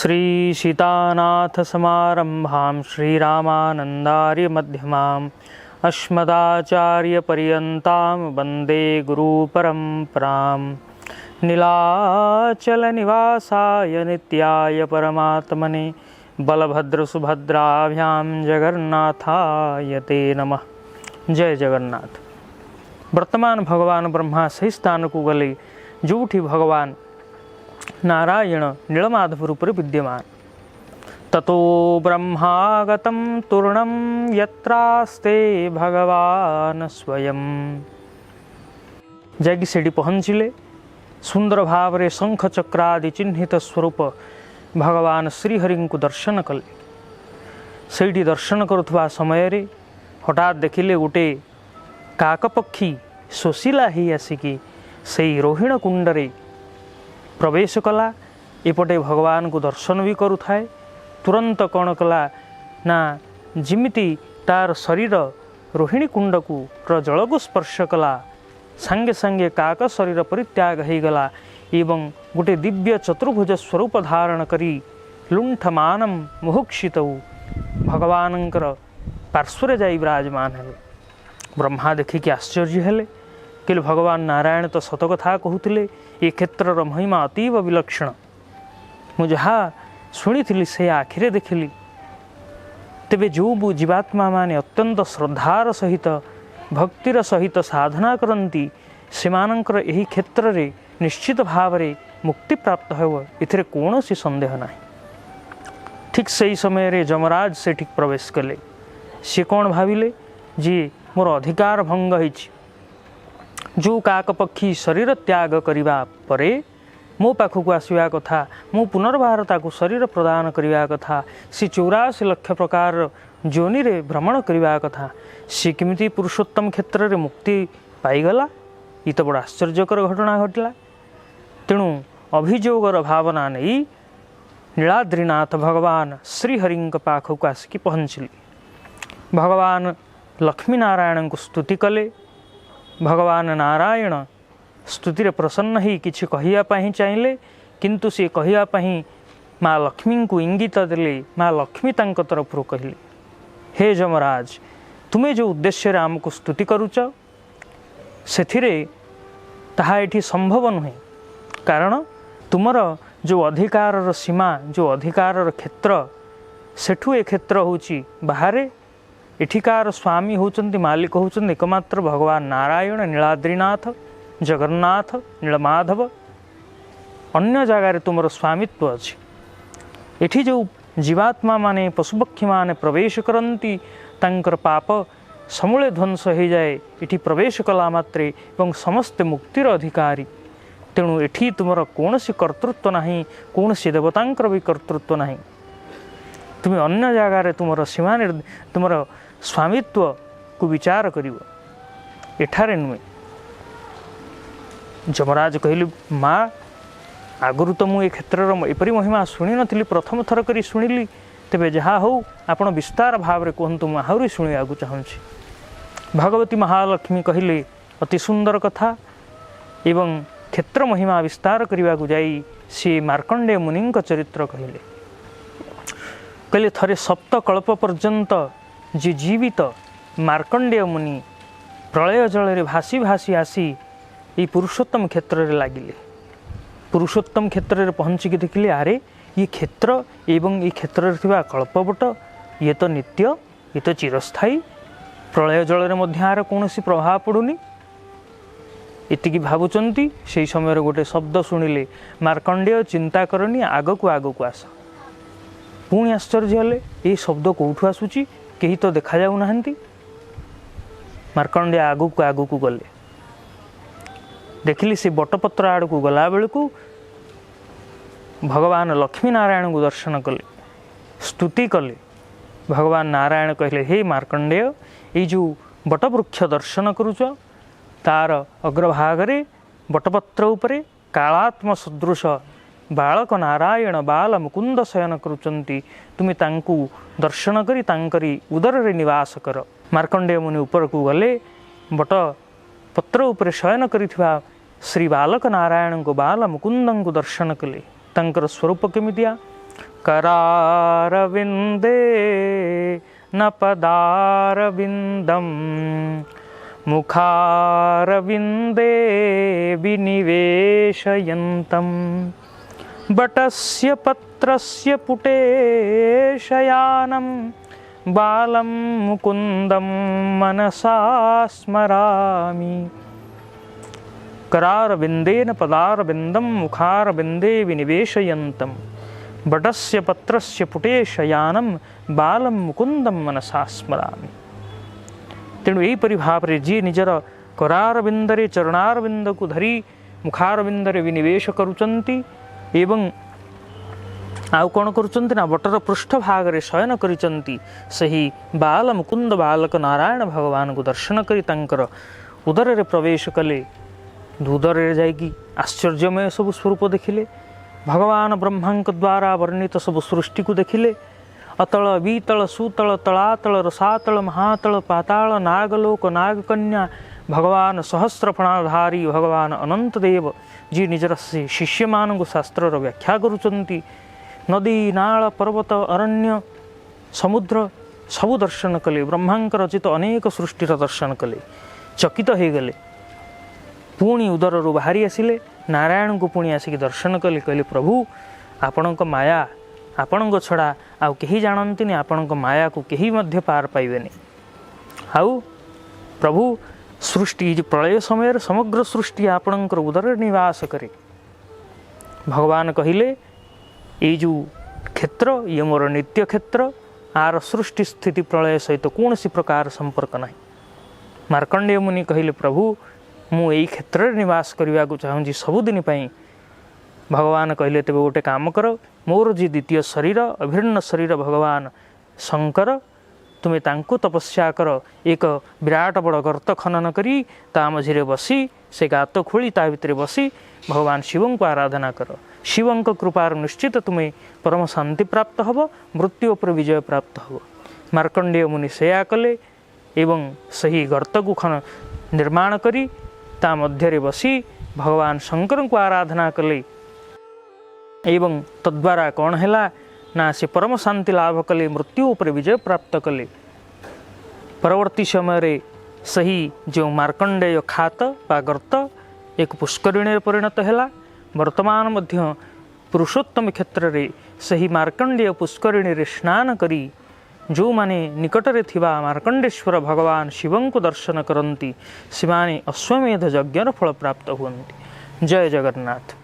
श्री सीतानाथ समारंभां श्रीरामानंदार्य मध्यमाम् अस्मदाचार्य पर्यन्तां वन्दे गुरुपरम्परां नीलाचल निवासाय नित्याय परमात्मने बलभद्रसुभद्राभ्यां जगन्नाथाय ते नमः। जय जगन्नाथ। वर्तमान भगवान ब्रह्मा सही स्थान को गले जोठी भगवान नारायण नीलमाधव रूप विद्यमान। ततो ब्रह्मागतं तूर्णं यत्रास्ते भगवान स्वयं। जाकि सेठी पहुँचिले सुंदर भाव रे शंख चक्रादि चिन्हित स्वरूप भगवान श्रीहरि को दर्शन कले। सेठी दर्शन करुवा समय रे हठात देखिले गोटे काकपक्षी शोषिला ही आसिकी से रोहिण कुंडरे प्रवेश कला। एपटे भगवान को दर्शन भी करुथाए। तुरंत कौन कला ना जिमिति तार शरीर रोहिणी कुंड को जल को स्पर्श कला सांगे सांगे काक शरीर परित्याग हो गला एवं गोटे दिव्य चतुर्भुज स्वरूप धारण करी लुंठमानम मुहुक्षित भगवानंकर पार्श्वरे जाई विराजमान है। ब्रह्मा देखिकी आश्चर्य हेले कि भगवान नारायण तो सत कथा कहते ये क्षेत्र महिमा अतीव विलक्षण। मुझे शुणी से आखिरे देखिली। तेबे जो जीवात्मा माने अत्यंत श्रद्धार सहित भक्तिर सहित साधना करती सेमानंकर एही क्षेत्र रे निश्चित भाव रे मुक्ति प्राप्त हो इथिरे कौनसी संदेह नहीं। ठीक सही समय रे जमराज से ठीक प्रवेश कले। सी कौन भाविले जी मोर अधिकार भंग होइछि। जो काक पक्षी शरीर त्याग करिबा परे मो पाखक आसवा कथा मो पुनर्बार ताकू शरीर प्रदान करने कथा सी 84 लाख प्रकार जोनि रे भ्रमण करने कथा सी किमिति पुरुषोत्तम क्षेत्र रे मुक्ति पाईगला। ये तो बड़ा आश्चर्यकर घटना घटला। तेणु अभियोगर भावना नहीं नीलाद्रीनाथ भगवान श्रीहरि पाखक आसिकी पहुँचली। भगवान लक्ष्मी नारायण को स्तुति कले। भगवान नारायण स्तुति रे प्रसन्न ही किछि कहिया चाहिए किंतु से कहिया माँ लक्ष्मी को इंगित देले। माँ लक्ष्मी तांको तरफ कहले हे जमराज तुम्हें जो उद्देश्य रे आमको स्तुति करुच सेथिरे ताहा एठी संभव नुहे। कारण तुमर जो अधिकार सीमा जो अधिकार क्षेत्र सेठु ए क्षेत्र होची बाहरे। एठिकार स्वामी होचंती मालिक होचंती एकमात्र भगवान नारायण नीलाद्रीनाथ जगन्नाथ नीलमाधव। अन्य जगार तुमर स्वामित्व अच्छी। एठी जो जीवात्मा माने पशुपक्षी माने प्रवेश करती तांकर पाप समूले ध्वंस हो जाए एठी प्रवेश कला मात्रे एवं समस्त मुक्तिर अधिकारी। तेणु एठी तुमर कौनसी कर्तृत्व नहीं कौनसी देवतांकर भी कर्तृत्व नहीं। तुम्हें अन्य जगार तुमर सीमा तुमर स्वामित्व को विचार करिवो एठारे नुहे। जमराज कहली माँ आगुरी तो मुझे क्षेत्र एपरी महिमा शुणी नी प्रथम थर करी शुणिली। तेबे जहाँ हो आपण विस्तार भाव रे कहतु मुझे आहरी शुणा चाहूँगी। भगवती महालक्ष्मी कहले अति सुंदर कथा एवं क्षेत्र महिमा विस्तार करने को जाई सी मार्कंडेय मुनि चरित्र कहले। कहले थरे सप्त कल्प पर्यंत जी जीवित मार्कंडेय मुनि प्रलय जल भासी भासी आसी ये पुरुषोत्तम क्षेत्र रे लागिले। पुरुषोत्तम क्षेत्र रे पहुँचिकी देखिले अरे ये क्षेत्र एवं ये क्षेत्र रे थिबा कल्पवट ये तो नित्य ये तो चिरस्थायी। प्रलय जल रे मध्य आर कौनसी प्रभाव पड़ुनी इतिकी भावुचंती। से समय गोटे शब्द शुणिले मार्कंडेय चिंता करनी आगकू आगकू आस। पुणी आश्चर्य हेले ये शब्द कौठू आसूची कहीं तो देखा जाऊ नाहंती। मार्कंडेय आगकू आगकू गले देखिली से बटपत्र आड़ को गला बेलू भगवान लक्ष्मी नारायण को दर्शन कले स्तुति कले। भगवान नारायण कहले हे मार्कंडेय ये जो बटवृक्ष दर्शन करुच तार अग्रभागरे बटपत्र उपरे कालात्म सदृश बालक नारायण बाल मुकुंद शयन करुचंती। तुम्हें तांकु दर्शन करी तांकरी उदर रे निवास कर। मार्कंडेय मुनि ऊपर को गले बट पत्र उपरे शयन करिथिबा श्री बालक नारायण को बाल मुकुंद को दर्शन कले। तांकर स्वरूप केमितिया करारविन्दे न पदारविन्दं मुखारविन्दे विनिवेशयन्तं बटस्य पत्रस्य पुटे शयानं बालं मुकुन्दं मनसा स्मरामि। करारविन्देन पदारविन्दं मुखारविन्दे विनिवेशयन्तं बटस्य पत्रस्य पुटे शयानं बालं मुकुन्दं मनसा स्मरामि। तेणु एहिपरि भावरे जी निजर करारविन्दरे चरणारविंद को धरी मुखारविन्दरे विनिवेश करुचंती एवं आउ कौन करुचंती ना बटर पृष्ठ भागरे शयन करिचंती सही बाल मुकुंद बालक नारायण भगवान को दर्शन करी तांकर उदर रे प्रवेश कले। उदर रे जाइकी आश्चर्यमय सब स्वरूप देखिले। भगवान ब्रह्मांक द्वारा वर्णित सब सृष्टि को देखिले। अतल बीतल सुतल तलातल रसातल महातल पाताल नागलोक नागकन्या भगवान सहस्रफणाधारी भगवान अनंत देव जी निजर शिष्य मान शास्त्र व्याख्या करुचंती। नदी नाल पर्वत अरण्य समुद्र सबु दर्शन कले। ब्रह्मांक रचित अनेक सृष्टिर दर्शन कले। चकित हो गले। पुणी उदर बाहरी आसिले। नारायण को पुणी आसिक दर्शन कले। कहले प्रभु आपण माया आपण छड़ा आउ केही जानती आपण माया को केही मध्य पार पाइबेनी। आउ प्रभु सृष्टि जो प्रलय समय समग्र सृष्टि आपणकर उदर निवास करे। भगवान कहिले ये जो क्षेत्र ये मोर नित्य क्षेत्र आर सृष्टि स्थिति प्रलय सहित कौन सी प्रकार संपर्क नहीं। मार्कंडेय मुनि कहिले प्रभु मु यही क्षेत्र निवास करने को चाहूँगी सबुदिन। भगवान कहले तेरे गोटे काम कर मोर जी द्वितीय शरीर अभिन्न शरीर भगवान शंकर तुम्हें तांको तपस्या कर एक विराट बड़ गर्त खनन करी ता मझे बसी से गात खोली ता भितर बसी भगवान शिव को आराधना कर। शिव कृपार निश्चित तुम्हें परम शांति प्राप्त हब मृत्यु पर विजय प्राप्त हब। मार्कंडेय मुनि सेया कले एवं सही गर्त को खन निर्माण करी ता मध्य बसी भगवान शंकर को आराधना कले एवं तद्वारा कौन है ना से परम शांति लाभ कले मृत्यु पर विजय प्राप्त कले। परवर्ती समय रे सही जो मार्कंडेय खात बा गर्त एक पुष्करिणी परिणत है। वर्तमान मध्य पुरुषोत्तम क्षेत्र रे सही मार्कंडेय पुष्करिणी रे स्नान करी जो माने निकट रे थिबा मार्कंडेश्वर भगवान शिव को दर्शन करती से अश्वमेध यज्ञर फल प्राप्त हुअन्ति। जय जगन्नाथ।